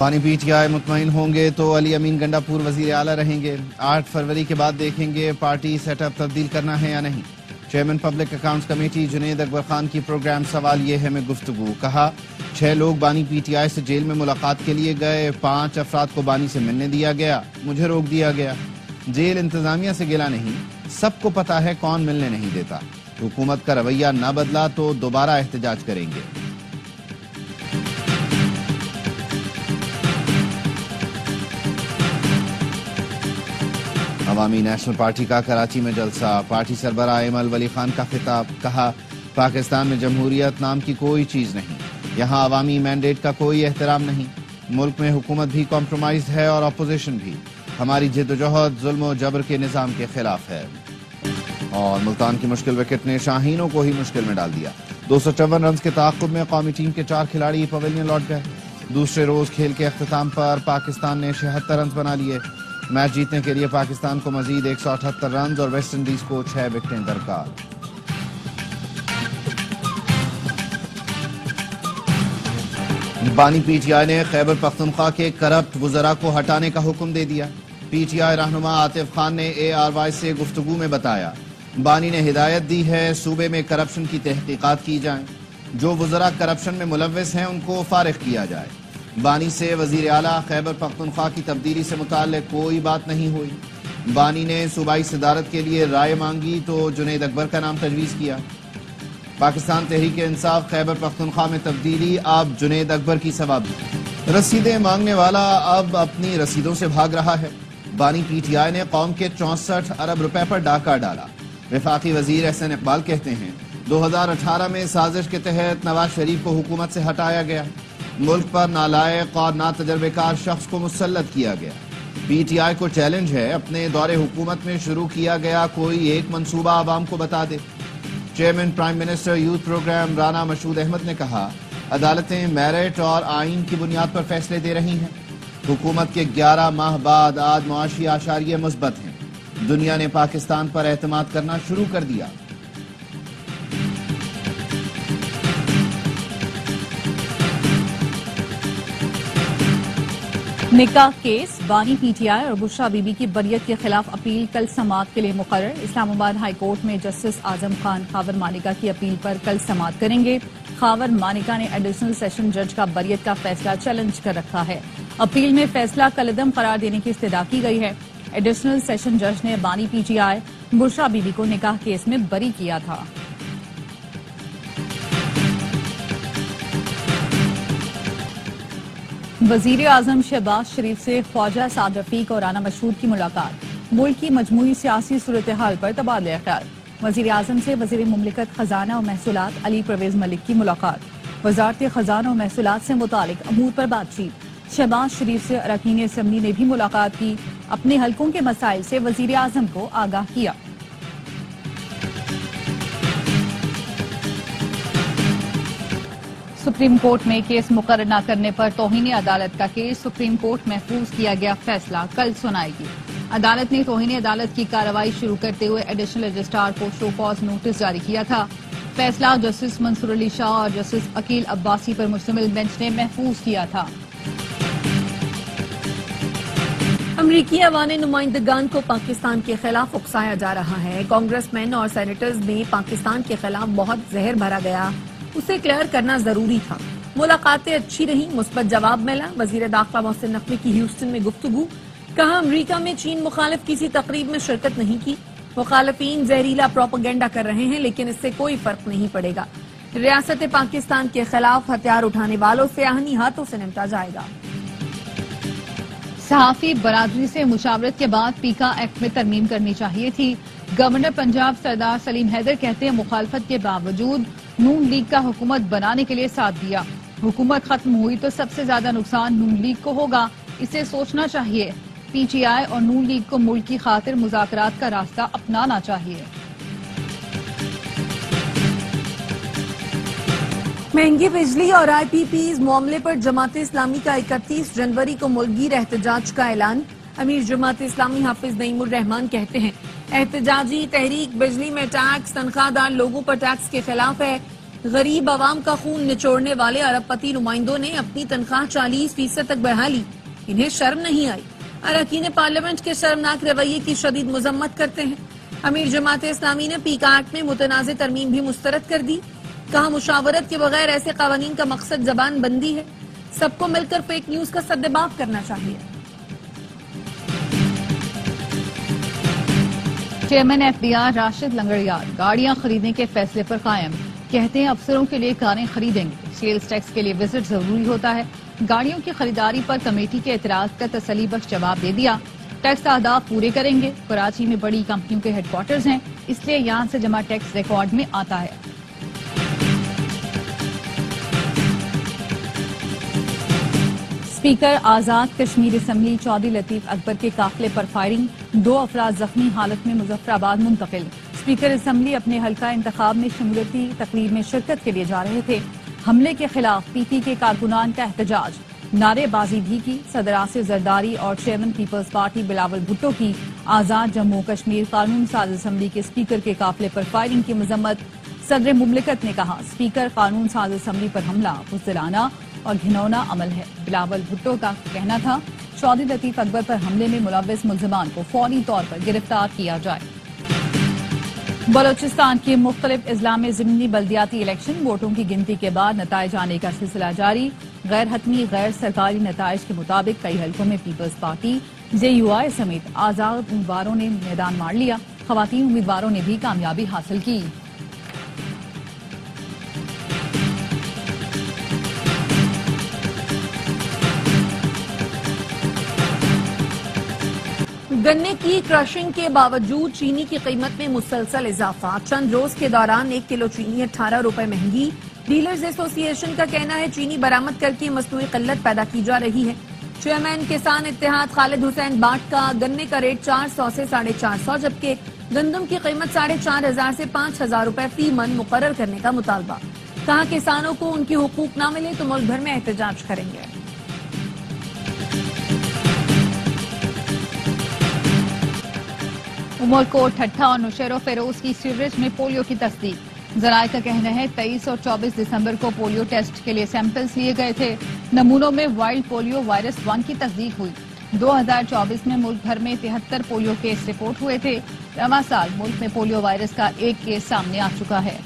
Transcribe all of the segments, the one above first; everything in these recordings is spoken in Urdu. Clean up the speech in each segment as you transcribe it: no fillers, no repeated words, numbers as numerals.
پانی پی ٹی آئی مطمئن ہوں گے تو علی امین گنڈاپور وزیر اعلیٰ رہیں گے۔ 8 فروری کے بعد دیکھیں گے پارٹی سیٹ اپ تبدیل کرنا ہے یا نہیں۔ Chairman public accounts committee Junaid Akbar Khan کی پروگرام سوال یہ ہے میں گفتگو۔ کہا 6 لوگ بانی پی ٹی آئی سے جیل میں ملاقات کے لیے گئے، 5 افراد کو بانی سے ملنے دیا گیا، مجھے روک دیا گیا۔ جیل انتظامیہ سے گلا نہیں، سب کو پتا ہے کون ملنے نہیں دیتا۔ حکومت کا رویہ نہ بدلا تو دوبارہ احتجاج کریں گے۔ عوامی نیشنل پارٹی کا کراچی میں جلسہ، پارٹی سربراہ ایمل ولی خان کا خطاب۔ کہا پاکستان میں جمہوریت نام کی کوئی چیز نہیں، یہاں عوامی مینڈیٹ کا کوئی احترام نہیں، ملک میں حکومت بھی کمپرومائز ہے اور اپوزیشن بھی، ہماری جدوجہد ظلم و جبر کے نظام کے خلاف ہے۔ اور ملتان کی مشکل وکٹ نے شاہینوں کو ہی مشکل میں ڈال دیا، 254 رنز کے تعاقب میں قومی ٹیم کے 4 کھلاڑی پویلین لوٹ گئے۔ دوسرے روز کھیل کے اختتام پر پاکستان نے 76 رنز بنا لیے۔ میچ جیتنے کے لیے پاکستان کو مزید 178 رنز اور ویسٹ انڈیز کو 6 وکٹیں درکار۔ بانی پی ٹی آئی نے خیبر پختونخوا کے کرپٹ وزراء کو ہٹانے کا حکم دے دیا۔ پی ٹی آئی رہنما عاطف خان نے ARY سے گفتگو میں بتایا بانی نے ہدایت دی ہے صوبے میں کرپشن کی تحقیقات کی جائیں، جو وزراء کرپشن میں ملوث ہیں ان کو فارغ کیا جائے۔ بانی سے وزیر اعلیٰ خیبر پختونخوا کی تبدیلی سے متعلق کوئی بات نہیں ہوئی۔ بانی نے صوبائی صدارت کے لیے رائے مانگی تو جنید اکبر کا نام تجویز کیا۔ پاکستان تحریک انصاف خیبر پختونخوا میں تبدیلی اب جنید اکبر کی سبب۔ رسیدیں مانگنے والا اب اپنی رسیدوں سے بھاگ رہا ہے۔ بانی پی ٹی آئی نے قوم کے 64 ارب روپے پر ڈاکہ ڈالا۔ وفاقی وزیر احسن اقبال کہتے ہیں 2018 میں سازش کے تحت نواز شریف کو حکومت سے ہٹایا گیا، ملک پر نالائق اور ناتجربہ کار شخص کو مسلط کیا گیا۔ پی ٹی آئی کو چیلنج ہے اپنے دور حکومت میں شروع کیا گیا کوئی ایک منصوبہ عوام کو بتا دے۔ Chairman prime minister youth programme Rana Mashhood Ahmed نے کہا عدالتیں میرٹ اور آئین کی بنیاد پر فیصلے دے رہی ہیں۔ حکومت کے 11 ماہ بعد آج معاشی اعشاریے مثبت ہیں، دنیا نے پاکستان پر اعتماد کرنا شروع کر دیا۔ نکاح کیس، بانی پی ٹی آئی اور بشرا بی بی کی بریت کے خلاف اپیل کل سماعت کے لیے مقرر۔ اسلام آباد ہائی کورٹ میں جسٹس اعظم خان خاور مانیکا کی اپیل پر کل سماعت کریں گے۔ خاور مانیکا نے ایڈیشنل سیشن جج کا بریت کا فیصلہ چیلنج کر رکھا ہے۔ اپیل میں فیصلہ کالعدم قرار دینے کی استدعا کی گئی ہے۔ ایڈیشنل سیشن جج نے بانی P T I Bushra be be کو نکاح کیس میں بری کیا تھا۔ وزیر اعظم شہباز شریف سے خواجہ سعد رفیق اور رانا مشہود کی ملاقات، ملک کی مجموعی سیاسی صورتحال پر تبادلہ خیال۔ وزیر اعظم سے وزیر مملکت خزانہ و محصولات علی پرویز ملک کی ملاقات، وزارت خزانہ و محصولات سے متعلق امور پر بات چیت۔ شہباز شریف سے اراکین اسمبلی نے بھی ملاقات کی، اپنے حلقوں کے مسائل سے وزیر اعظم کو آگاہ کیا۔ سپریم کورٹ میں کیس مقرر نہ کرنے پر توہین عدالت کا کیس، سپریم کورٹ محفوظ کیا گیا فیصلہ کل سنائے گی۔ عدالت نے توہین عدالت کی کارروائی شروع کرتے ہوئے ایڈیشنل رجسٹرار کو شو کاز نوٹس جاری کیا تھا۔ فیصلہ جسٹس منصور علی شاہ اور جسٹس عقیل عباسی پر مشتمل بینچ نے محفوظ کیا تھا۔ امریکی ایوان نمائندگان کو پاکستان کے خلاف اکسایا جا رہا ہے۔ کانگریس مین اور سینیٹرز میں پاکستان کے خلاف بہت زہر بھرا گیا، اسے کلیئر کرنا ضروری تھا۔ ملاقاتیں اچھی رہیں، مثبت جواب ملا۔ وزیر داخلہ محسن نقوی کی ہیوسٹن میں گفتگو، کہا امریکہ میں چین مخالف کسی تقریب میں شرکت نہیں کی، مخالفین زہریلا پروپیگنڈا کر رہے ہیں لیکن اس سے کوئی فرق نہیں پڑے گا۔ ریاست پاکستان کے خلاف ہتھیار اٹھانے والوں سے آہنی ہاتھوں سے نمٹا جائے گا۔ صحافی برادری سے مشاورت کے بعد پیکا ایکٹ میں ترمیم کرنی چاہیے تھی۔ گورنر پنجاب سردار سلیم حیدر کہتے ہیں مخالفت کے باوجود نون لیگ کا حکومت بنانے کے لیے ساتھ دیا۔ حکومت ختم ہوئی تو سب سے زیادہ نقصان نون لیگ کو ہوگا، اسے سوچنا چاہیے۔ پی ٹی آئی اور نون لیگ کو ملک کی خاطر مذاکرات کا راستہ اپنانا چاہیے۔ مہنگی بجلی اور آئی پی پیز معاملے پر جماعت اسلامی کا 31 جنوری کو ملک گیر احتجاج کا اعلان۔ امیر جماعت اسلامی حافظ نعیم الرحمان کہتے ہیں احتجاجی تحریک بجلی میں ٹیکس، تنخواہ دار لوگوں پر ٹیکس کے خلاف ہے۔ غریب عوام کا خون نچوڑنے والے ارب پتی نمائندوں نے اپنی تنخواہ 40% تک بڑھا لی. انہیں شرم نہیں آئی. اراکین پارلیمنٹ کے شرمناک رویے کی شدید مذمت کرتے ہیں. امیر جماعت اسلامی نے پیکا ایکٹ میں متنازع ترمیم بھی مسترد کر دی. کہا مشاورت کے بغیر ایسے قوانین کا مقصد زبان بندی ہے. سب کو مل کر فیک نیوز کا سدباب کرنا چاہیے. چیئرمین FBR راشد لنگڑیار گاڑیاں خریدنے کے فیصلے پر قائم. کہتے ہیں افسروں کے لیے کاریں خریدیں گے. سیلز ٹیکس کے لیے وزٹ ضروری ہوتا ہے. گاڑیوں کی خریداری پر کمیٹی کے اعتراض کا تسلی بخش جواب دے دیا. ٹیکس اہداف پورے کریں گے. کراچی میں بڑی کمپنیوں کے ہیڈ کوارٹرز ہیں، اس لیے یہاں سے جمع ٹیکس ریکارڈ میں آتا ہے. اسپیکر آزاد کشمیر اسمبلی چودھری لطیف اکبر کے قافلے پر فائرنگ. 2 افراد زخمی حالت میں مظفر آباد منتقل. اسپیکر اسمبلی اپنے حلقہ انتخاب میں شمولیتی تقریب میں شرکت کے لیے جا رہے تھے. حملے کے خلاف PT کے کارکنان کا احتجاج. نعرے بازی بھی کی. صدر آصف زرداری اور chairman peoples party Bilawal Bhutto کی آزاد جموں کشمیر قانون ساز اسمبلی کے اسپیکر کے قافلے پر فائرنگ کی مذمت. صدر مملکت نے کہا اسپیکر قانون ساز اسمبلی پر حملہ بزدلانہ اور گھنونا عمل ہے. بلاول بھٹو کا کہنا تھا چودھری لطیف اکبر پر حملے میں ملوث ملزمان کو فوری طور پر گرفتار کیا جائے. بلوچستان کے مختلف اضلاع میں ضمنی بلدیاتی الیکشن. ووٹوں کی گنتی کے بعد نتائج آنے کا سلسلہ جاری. غیر حتمی غیر سرکاری نتائج کے مطابق کئی حلقوں میں پیپلز پارٹی JUI سمیت آزاد امیدواروں نے میدان مار لیا. خواتین امیدواروں نے بھی کامیابی حاصل کی. گنے کی کرشنگ کے باوجود چینی کی قیمت میں مسلسل اضافہ. چند روز کے دوران 1 کلو چینی 18 روپے مہنگی. ڈیلرز ایسوسی ایشن کا کہنا ہے چینی برآمد کر کے مصنوعی قلت پیدا کی جا رہی ہے. چیئرمین کسان اتحاد خالد حسین باٹ کا گنے کا ریٹ 400 سے 450 جبکہ گندم کی قیمت 4500 سے 5000 روپے فی من مقرر کرنے کا مطالبہ. کہا کسانوں کو ان کے حقوق نہ ملے تو ملک بھر میں احتجاج کریں گے. امور کوٹ ٹھٹھا اور نوشہرہ فیروز کی سیوریج میں پولیو کی تصدیق. ذرائع کا کہنا ہے 23 اور 24 دسمبر کو پولیو ٹیسٹ کے لیے سیمپلز لیے گئے تھے. نمونوں میں وائلڈ پولیو وائرس 1 کی تصدیق ہوئی. 2024 میں ملک بھر میں 73 پولیو کیس رپورٹ ہوئے تھے. رواں سال ملک میں پولیو وائرس کا 1 کیس سامنے آ چکا ہے.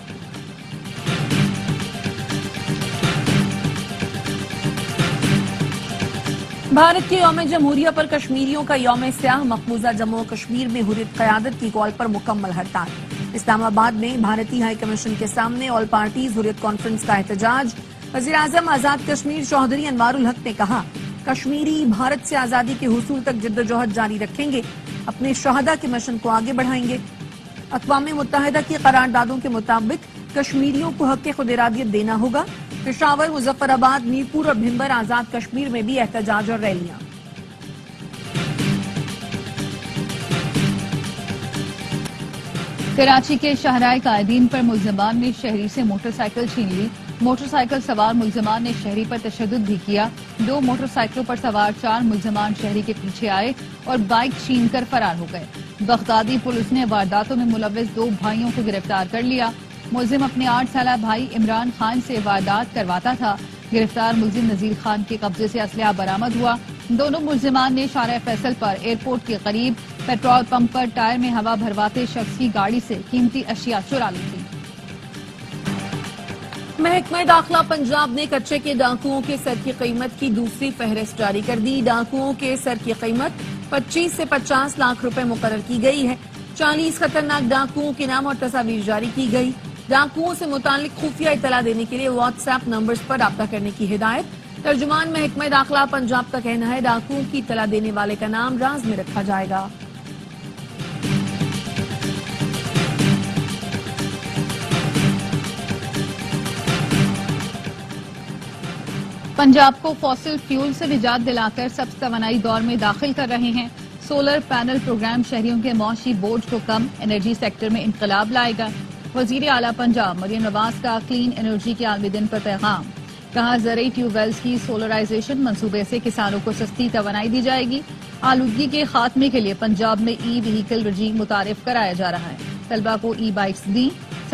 بھارت کے یوم جمہوریہ پر کشمیریوں کا یوم سیاہ. مقبوضہ جموں و کشمیر میں حریت قیادت کی کال پر مکمل ہڑتال. اسلام آباد میں بھارتی ہائی کمیشن کے سامنے آل پارٹیز حریت کانفرنس کا احتجاج. وزیر اعظم آزاد کشمیر چودھری انوار الحق نے کہا کشمیری بھارت سے آزادی کے حصول تک جدوجہد جاری رکھیں گے. اپنے شہداء کے مشن کو آگے بڑھائیں گے. اقوام متحدہ کی قراردادوں کے مطابق کشمیریوں کو حق خود ارادیت دینا ہوگا. پشاور، مظفر آباد، میرپور اور بھنبر آزاد کشمیر میں بھی احتجاج اور ریلیاں. کراچی کے شاہراہ قائدین پر ملزمان نے شہری سے موٹر سائیکل چھین لی. موٹر سائیکل سوار ملزمان نے شہری پر تشدد بھی کیا. 2 موٹر سائیکلوں پر سوار 4 ملزمان شہری کے پیچھے آئے اور بائک چھین کر فرار ہو گئے. بغدادی پولیس نے وارداتوں میں ملوث 2 بھائیوں کو گرفتار کر لیا. ملزم اپنے 8 سالہ بھائی عمران خان سے واردات کرواتا تھا. گرفتار ملزم نذیر خان کے قبضے سے اسلحہ برآمد ہوا. دونوں ملزمان نے شارع فیصل پر ایئرپورٹ کے قریب پیٹرول پمپ پر ٹائر میں ہوا بھرواتے شخص کی گاڑی سے قیمتی اشیاء چرا لی تھی. محکمہ داخلہ پنجاب نے کچے کے ڈاکوؤں کے سر کی قیمت کی دوسری فہرست جاری کر دی. ڈاکوؤں کے سر کی قیمت 25 سے 50 لاکھ روپے مقرر کی گئی ہے. 40 خطرناک ڈاکوؤں کے نام اور تصاویر جاری کی گئی. ڈاکوؤں سے متعلق خفیہ اطلاع دینے کے لیے واٹس ایپ نمبرز پر رابطہ کرنے کی ہدایت. ترجمان محکمہ داخلہ پنجاب کا کہنا ہے ڈاکوؤں کی اطلاع دینے والے کا نام راز میں رکھا جائے گا. پنجاب کو فوسل فیول سے نجات دلا کر سبز توانائی دور میں داخل کر رہے ہیں. سولر پینل پروگرام شہریوں کے معاشی بوجھ کو کم، انرجی سیکٹر میں انقلاب لائے گا. وزیر اعلیٰ پنجاب مریم نواز کا کلین انرجی کے عالمی دن پر پیغام. کہا زرعی ٹیوب ویلز کی سولرائزیشن منصوبے سے کسانوں کو سستی توانائی دی جائے گی. آلودگی کے خاتمے کے لیے پنجاب میں ای وہیکل رجیم متعارف کرایا جا رہا ہے. طلبہ کو ای بائکس دی.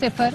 0,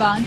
5,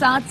7